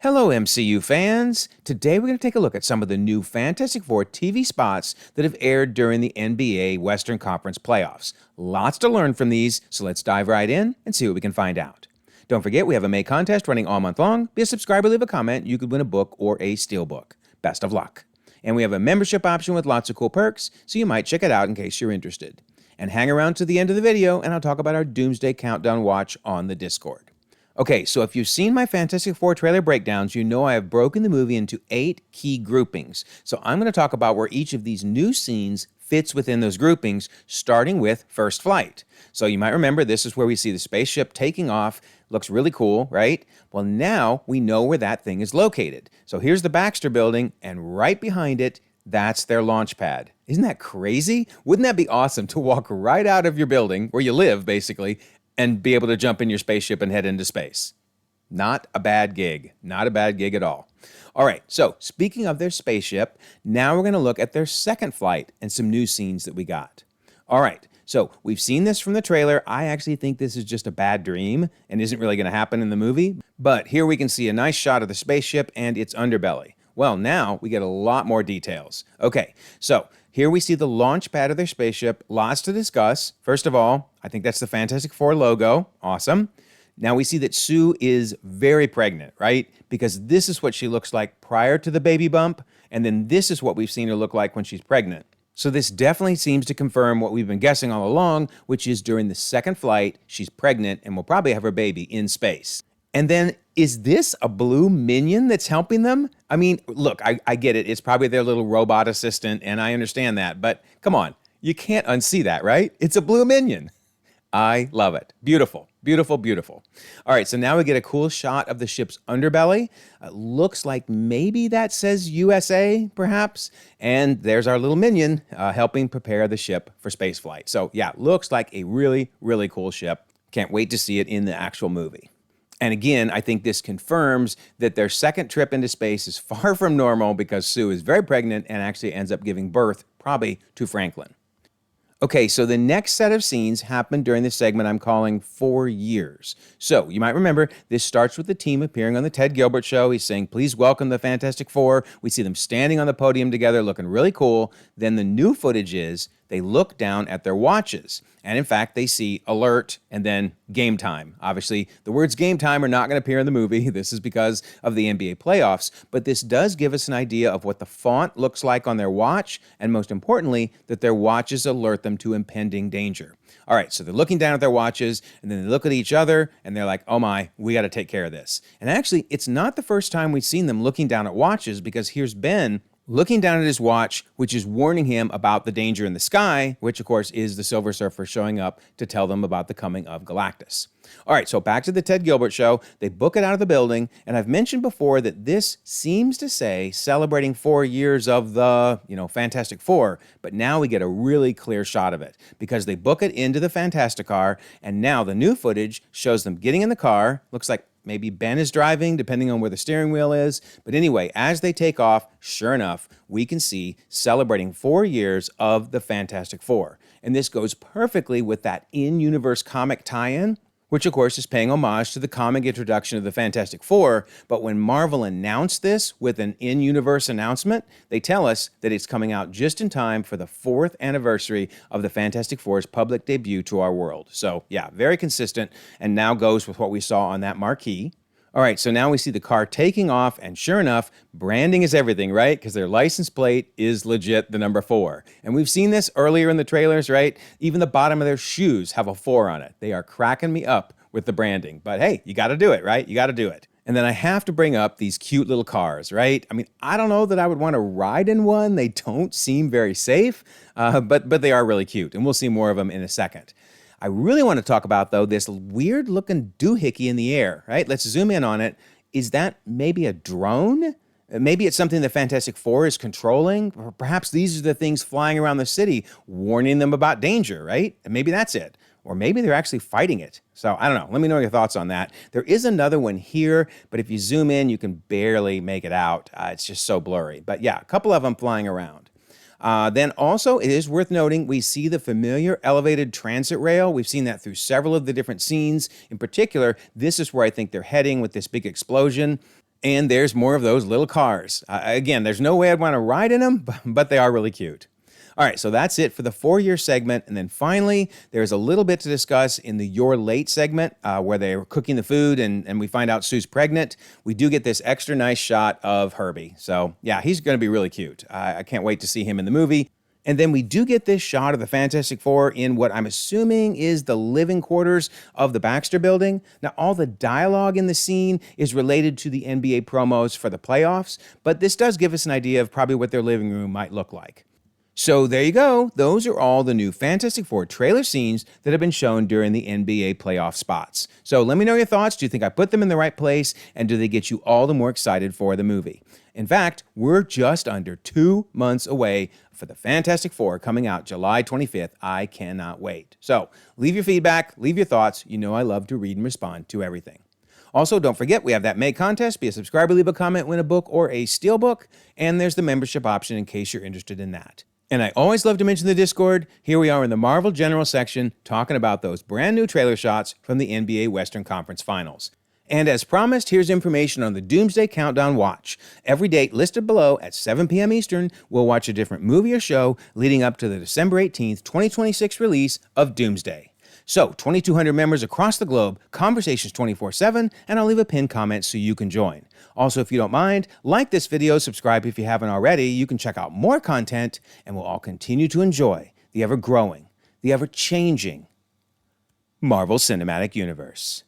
Hello, MCU fans! Today we're going to take a look at some of the new Fantastic Four TV spots that have aired during the NBA Western Conference playoffs. Lots to learn from these, so let's dive right in and see what we can find out. Don't forget, we have a May contest running all month long. Be a subscriber, leave a comment, you could win a book or a steelbook. Best of luck. And we have a membership option with lots of cool perks, so you might check it out in case you're interested. And hang around to the end of the video, and I'll talk about our Doomsday Countdown watch on the Discord. Okay, so if you've seen my Fantastic Four trailer breakdowns, you know I have broken the movie into 8 key groupings. So I'm going to talk about where each of these new scenes fits within those groupings, starting with First Flight. So you might remember this is where we see the spaceship taking off. Looks really cool, right? Well, now we know where that thing is located. So here's the Baxter Building, and right behind it, that's their launch pad. Isn't that crazy? Wouldn't that be awesome to walk right out of your building, where you live, basically, and be able to jump in your spaceship and head into space? Not a bad gig. Not a bad gig at all. All right, so speaking of their spaceship, now we're going to look at their second flight and some new scenes that we got. All right, so we've seen this from the trailer. I actually think this is just a bad dream and isn't really going to happen in the movie. But here we can see a nice shot of the spaceship and its underbelly. Well, now we get a lot more details. Okay, so here we see the launch pad of their spaceship. Lots to discuss. First of all, I think that's the Fantastic Four logo. Awesome. Now we see that Sue is very pregnant, right? Because this is what she looks like prior to the baby bump, and then this is what we've seen her look like when she's pregnant. So this definitely seems to confirm what we've been guessing all along, which is during the second flight, she's pregnant and will probably have her baby in space. And then, is this a blue minion that's helping them? I mean, look, I get it. It's probably their little robot assistant, and I understand that. But come on, you can't unsee that, right? It's a blue minion. I love it. Beautiful, beautiful, beautiful. All right, so now we get a cool shot of the ship's underbelly. Looks like maybe that says USA, perhaps. And there's our little minion helping prepare the ship for spaceflight. So yeah, looks like a really, really cool ship. Can't wait to see it in the actual movie. And again, I think this confirms that their second trip into space is far from normal because Sue is very pregnant and actually ends up giving birth, probably to Franklin. Okay, so the next set of scenes happened during the segment I'm calling 4 Years. So you might remember this starts with the team appearing on the Ted Gilbert Show. He's saying, please welcome the Fantastic Four. We see them standing on the podium together looking really cool. Then the new footage is they look down at their watches. And in fact, they see alert and then game time. Obviously, the words game time are not going to appear in the movie. This is because of the NBA playoffs. But this does give us an idea of what the font looks like on their watch. And most importantly, that their watches alert them to impending danger. All right, so they're looking down at their watches, and then they look at each other, and they're like, oh my, we got to take care of this. And actually, it's not the first time we've seen them looking down at watches, because here's Ben looking down at his watch, which is warning him about the danger in the sky, which of course is the Silver Surfer showing up to tell them about the coming of Galactus. All right, so back to the Ted Gilbert Show. They book it out of the building, and I've mentioned before that this seems to say celebrating 4 years of the, Fantastic Four, but now we get a really clear shot of it because they book it into the Fantastic Car, and now the new footage shows them getting in the car. Looks like maybe Ben is driving, depending on where the steering wheel is. But anyway, as they take off, sure enough, we can see celebrating 4 years of the Fantastic Four. And this goes perfectly with that in-universe comic tie-in, which of course is paying homage to the comic introduction of the Fantastic Four. But when Marvel announced this with an in-universe announcement, they tell us that it's coming out just in time for the 4th anniversary of the Fantastic Four's public debut to our world. So yeah, very consistent, and now goes with what we saw on that marquee. All right, so now we see the car taking off, and sure enough, branding is everything, right? Because their license plate is legit the number 4. And we've seen this earlier in the trailers, right? Even the bottom of their shoes have a 4 on it. They are cracking me up with the branding. But hey, you got to do it, right? You got to do it. And then I have to bring up these cute little cars, right? I mean, I don't know that I would want to ride in one. They don't seem very safe, but they are really cute. And we'll see more of them in a second. I really want to talk about, though, this weird-looking doohickey in the air, right? Let's zoom in on it. Is that maybe a drone? Maybe it's something the Fantastic Four is controlling. Or perhaps these are the things flying around the city, warning them about danger, right? And maybe that's it. Or maybe they're actually fighting it. So I don't know. Let me know your thoughts on that. There is another one here, but if you zoom in, you can barely make it out. It's just so blurry. But yeah, a couple of them flying around. Then also, it is worth noting, we see the familiar elevated transit rail. We've seen that through several of the different scenes. In particular, this is where I think they're heading with this big explosion. And there's more of those little cars. Again, there's no way I'd want to ride in them, but they are really cute. All right, so that's it for the 4-year segment. And then finally, there's a little bit to discuss in the You're Late segment where they're cooking the food and we find out Sue's pregnant. We do get this extra nice shot of Herbie. So yeah, he's going to be really cute. I can't wait to see him in the movie. And then we do get this shot of the Fantastic Four in what I'm assuming is the living quarters of the Baxter Building. Now, all the dialogue in the scene is related to the NBA promos for the playoffs, but this does give us an idea of probably what their living room might look like. So there you go. Those are all the new Fantastic Four trailer scenes that have been shown during the NBA playoff spots. So let me know your thoughts. Do you think I put them in the right place? And do they get you all the more excited for the movie? In fact, we're just under 2 months away for the Fantastic Four coming out July 25th. I cannot wait. So leave your feedback, leave your thoughts. You know I love to read and respond to everything. Also, don't forget, we have that May contest. Be a subscriber, leave a comment, win a book or a steelbook. And there's the membership option in case you're interested in that. And I always love to mention the Discord. Here we are in the Marvel General section talking about those brand new trailer shots from the NBA Western Conference Finals. And as promised, here's information on the Doomsday Countdown Watch. Every date listed below at 7 p.m. Eastern, we'll watch a different movie or show leading up to the December 18th, 2026 release of Doomsday. So, 2,200 members across the globe, conversations 24/7, and I'll leave a pinned comment so you can join. Also, if you don't mind, like this video, subscribe if you haven't already. You can check out more content, and we'll all continue to enjoy the ever-growing, the ever-changing Marvel Cinematic Universe.